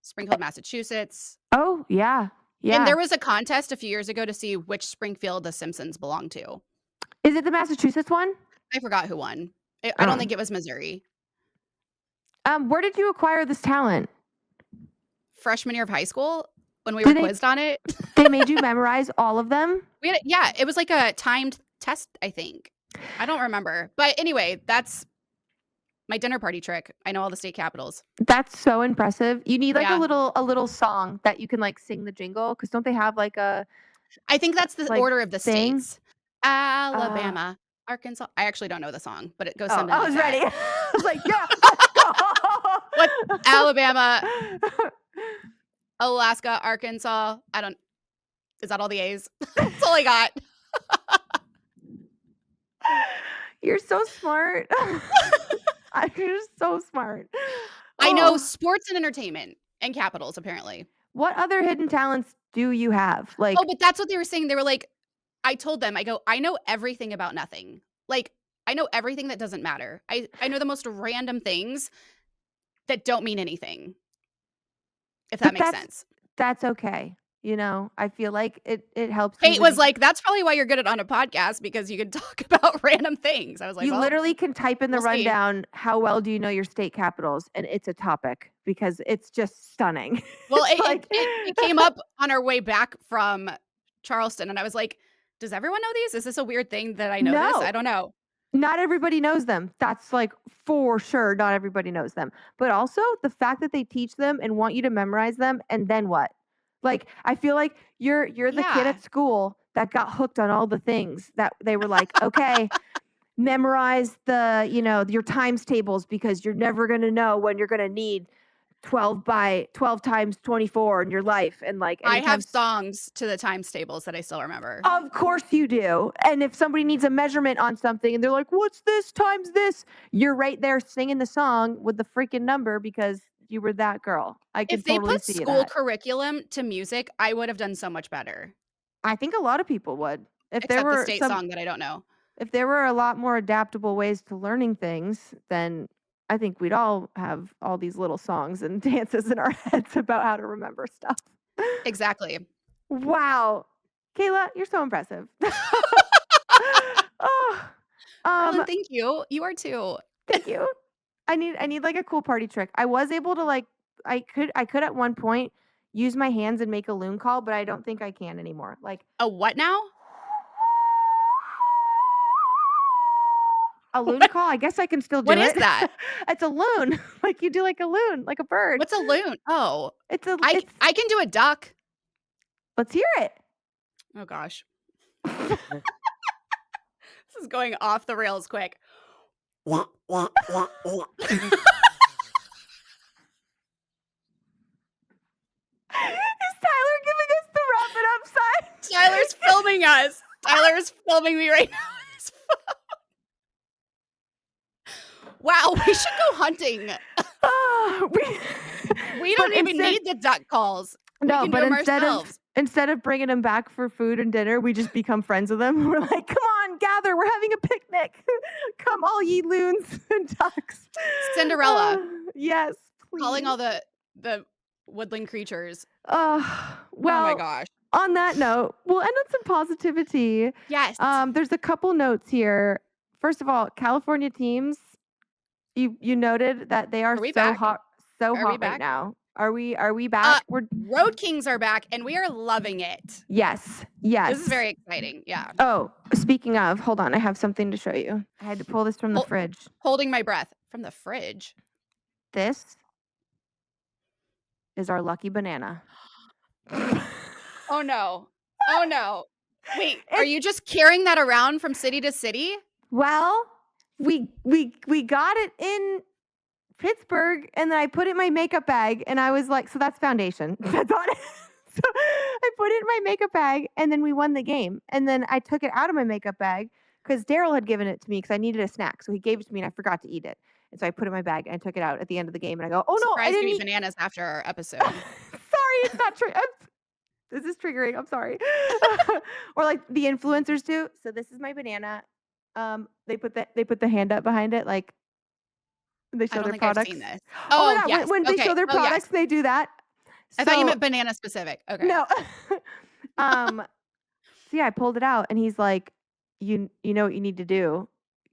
Springfield, Massachusetts. Oh, yeah. And there was a contest a few years ago to see which Springfield the Simpsons belong to. Is it the Massachusetts one? I forgot who won. I don't think it was Missouri. Where did you acquire this talent? Freshman year of high school when we were quizzed on it. They made you memorize all of them? It was like a timed test, I think. I don't remember. But anyway, that's my dinner party trick. I know all the state capitals. That's so impressive. You need like a little song that you can like sing the jingle because don't they have like a? I think that's the order of the states. Alabama, Arkansas. I actually don't know the song, but it goes something like that. I was ready. I was like, yeah, let's go. What? Alabama, Alaska, Arkansas. Is that all the A's? That's all I got. You're so smart. You're so smart. I know sports and entertainment and capitals, apparently. What other hidden talents do you have? Like, oh, but that's what they were saying. They were like, I told them, I know everything about nothing. Like, I know everything that doesn't matter. I know the most random things that don't mean anything. If that makes sense. That's okay. You know, I feel like it helps. Kate was like, that's probably why you're good at on a podcast because you can talk about random things. I was like, you literally can type in the rundown, how well do you know your state capitals? And it's a topic because it's just stunning. Well, it came up on our way back from Charleston. And I was like, does everyone know these? Is this a weird thing that I know this? I don't know. Not everybody knows them. That's like for sure. Not everybody knows them. But also the fact that they teach them and want you to memorize them. And then what? Like, I feel like you're the kid at school that got hooked on all the things that they were like, okay, memorize your times tables because you're never going to know when you're going to need 12 times 24 in your life, and like I anytime have songs to the times tables that I still remember. of course you do. And if somebody needs a measurement on something and they're like, "What's this times this?" You're right there singing the song with the freaking number because you were that girl. I If could they totally put see school that. curriculum to music, I would have done so much better, I think a lot of people would. If there except the were state some song that I don't know. if there were a lot more adaptable ways to learning things, then I think we'd all have all these little songs and dances in our heads about how to remember stuff. Exactly. Wow. Kayla, you're so impressive. Oh, Carlyn, um, thank you. You are too. thank you. I need like a cool party trick. I was able to like I could at one point use my hands and make a loon call, but I don't think I can anymore. Like A what now? a loon What call, I guess I can still what do is it. that? It's a loon. Like you do like a loon, like a bird. What's a loon? Oh, It's I can do a duck. let's hear it. Oh gosh. This is going off the rails quick. Is Tyler giving us the wrap it up sign? Tyler's filming us. Tyler's filming me right now. on his phone. Wow, we should go hunting. Oh, We but don't even instead- need the duck calls. We No, can but do them instead ourselves. of bringing them back for food and dinner, we just become friends with them. We're like, "Come on, gather. We're having a picnic. Come all ye loons and ducks." Cinderella. Yes, Calling please. all the woodland creatures. Well, Oh my gosh. on that note, we'll end on some positivity. Yes. There's a couple notes here. First of all, California teams, you noted that they are we so back? hot, Are we right back? now. Are we back? We're Road Kings are back and we are loving it. yes, yes. This is very exciting. Yeah. Oh, speaking of, hold on, I have something to show you. I had to pull this from the Hol- fridge. Holding my breath from the fridge. This is our lucky banana. Oh no. Oh no. Wait, are It's- you just carrying that around from city to city? Well, we got it in Pittsburgh, and then I put it in my makeup bag, and I was like, so that's foundation. That's on it. So I put it in my makeup bag, and then we won the game. And then I took it out of my makeup bag because Daryl had given it to me because I needed a snack. So he gave it to me, and I forgot to eat it. And so I put it in my bag, and I took it out at the end of the game, and I go, oh no, I Surprised didn't you eat eat. bananas after our episode. Sorry, it's not true. This is triggering. I'm sorry. Or like the influencers do. So this is my banana. They put the hand up behind it, like they I show don't their think I've products. seen this. Oh Oh, my God, yes. when they Okay. show their Oh, yes. products, they do that. I thought you So- meant banana specific. Okay. No. So yeah, I pulled it out, and he's like, "You know what you need to do?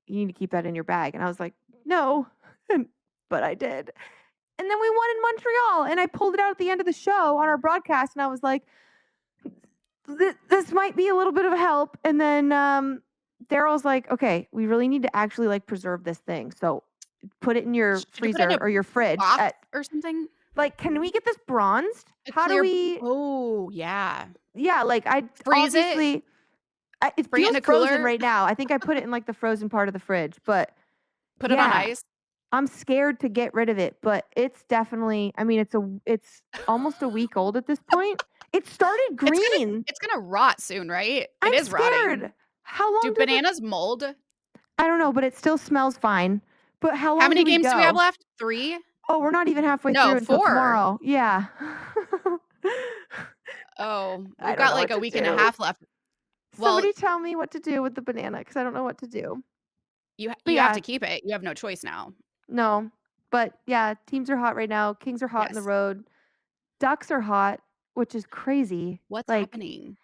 You need to keep that in your bag." And I was like, "No," but I did. And then we won in Montreal, and I pulled it out at the end of the show on our broadcast, and I was like, "This might be a little bit of help." And then Daryl's like, "Okay, we really need to actually like preserve this thing, so put it in your Should you put it in freezer a or your fridge." Cloth or something? Like, can we get this bronzed? A How clear- do we? Oh, yeah. Yeah, like I Freeze it? obviously. It Bring it feels in a frozen cooler? right now. I think I put it in like the frozen part of the fridge, but Put it on yeah, ice? I'm scared to get rid of it. But it's definitely. I mean, it's almost a week old at this point. It started green. It's gonna rot soon, right? I'm It is scared. rotting. How long? Do does it- bananas mold? I don't know, but it still smells fine. But how long? How many do we games do we go? have left? 3? Oh, we're not even halfway No, through until 4. tomorrow. Yeah. Oh, I we've don't got know like what a to week and a do. half left. Well- Somebody tell me what to do with the banana because I don't know what to do. You But have yeah. to keep it. You have no choice now. No, but yeah, teams are hot right now. Kings are hot on the Yes. road. Ducks are hot, which is crazy. What's Like, happening?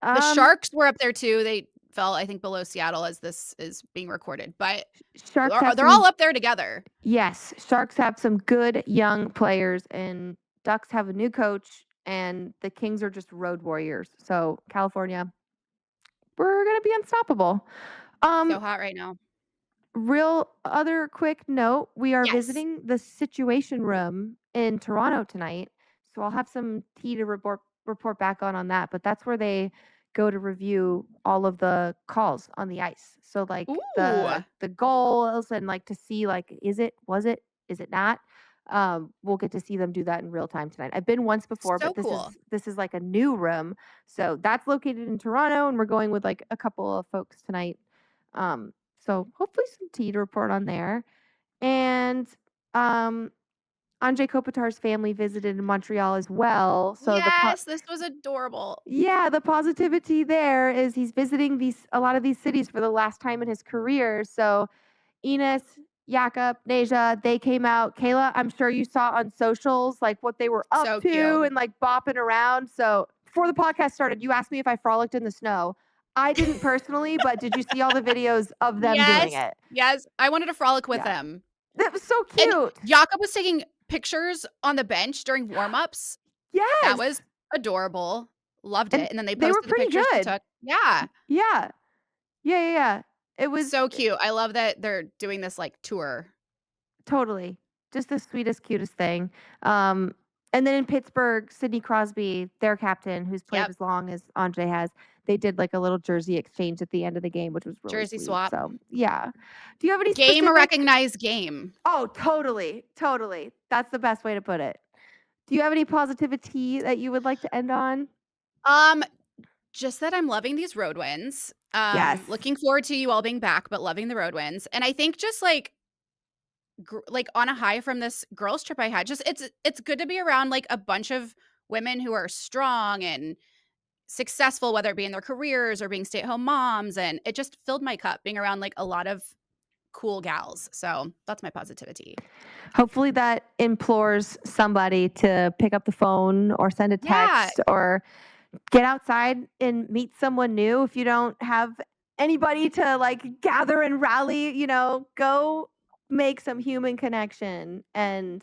The Sharks were up there too. They fell, I think, below Seattle as this is being recorded. But Sharks have they're some- all up there together. Yes, Sharks have some good young players, and Ducks have a new coach, and the Kings are just road warriors. So California, we're gonna be unstoppable. So hot right now. Real other quick note, we are Yes. visiting the Situation Room in Toronto tonight. So I'll have some tea to report back on that, but that's where they go to review all of the calls on the ice. So like Ooh. the goals and like to see like is it, was it, is it not? we'll get to see them do that in real time tonight. I've been once before, So but cool. this is like a new room. So that's located in Toronto, and we're going with like a couple of folks tonight. So hopefully some tea to report on there. And um Andrei Kopitar's family visited in Montreal as well. So Yes, this was adorable. yeah, the positivity there is he's visiting a lot of these cities for the last time in his career. So Enos, Jakob, Naja, they came out. Kayla, I'm sure you saw on socials like what they were up So to cute. and like bopping around. So before the podcast started, you asked me if I frolicked in the snow. I didn't personally, but did you see all the videos of them doing Yes, it? yes, I wanted to frolic with Yeah. them. That was so And cute. Jakob was taking pictures on the bench during warm-ups. That Yes. was adorable. Loved And it, and then they they were posted the pretty pictures she good. took. Yeah, Yeah. Yeah. It was so cute. I love that they're doing this, like, tour. totally just the sweetest, cutest thing. Um, and then in Pittsburgh, Sidney Crosby, their captain, who's played Yep, as long as Andre has, they did like a little jersey exchange at the end of the game, which was really jersey sweet. swap. So yeah. Do you have any Game specific? recognized game. Oh, totally, totally. That's the best way to put it. Do you have any positivity that you would like to end on? Um, just that I'm loving these road wins. Yes. Looking forward to you all being back, but loving the road wins, and I think just, like, on a high from this girls trip I had, just it's good to be around, like, a bunch of women who are strong and successful, whether it be in their careers or being stay-at-home moms, and it just filled my cup being around, like, a lot of cool gals, so that's my positivity. Hopefully that implores somebody to pick up the phone or send a Yeah, text or get outside and meet someone new. If you don't have anybody to like gather and rally, go make some human connection. And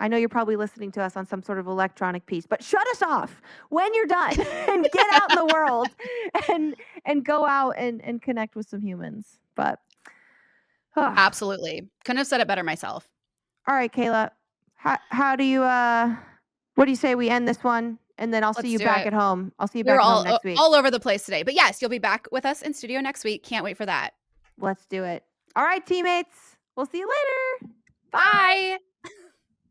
I know you're probably listening to us on some sort of electronic piece, but shut us off when you're done and get out in the world and go out and connect with some humans. But absolutely. Couldn't have said it better myself. all right, Kayla. How do you what do you say we end this one? And then I'll see Let's you do back it. at home. I'll see you We were back at home next week. all over the place today, but yes, you'll be back with us in studio next week. Can't wait for that. Let's do it. All right, teammates. We'll see you later. Bye. Bye.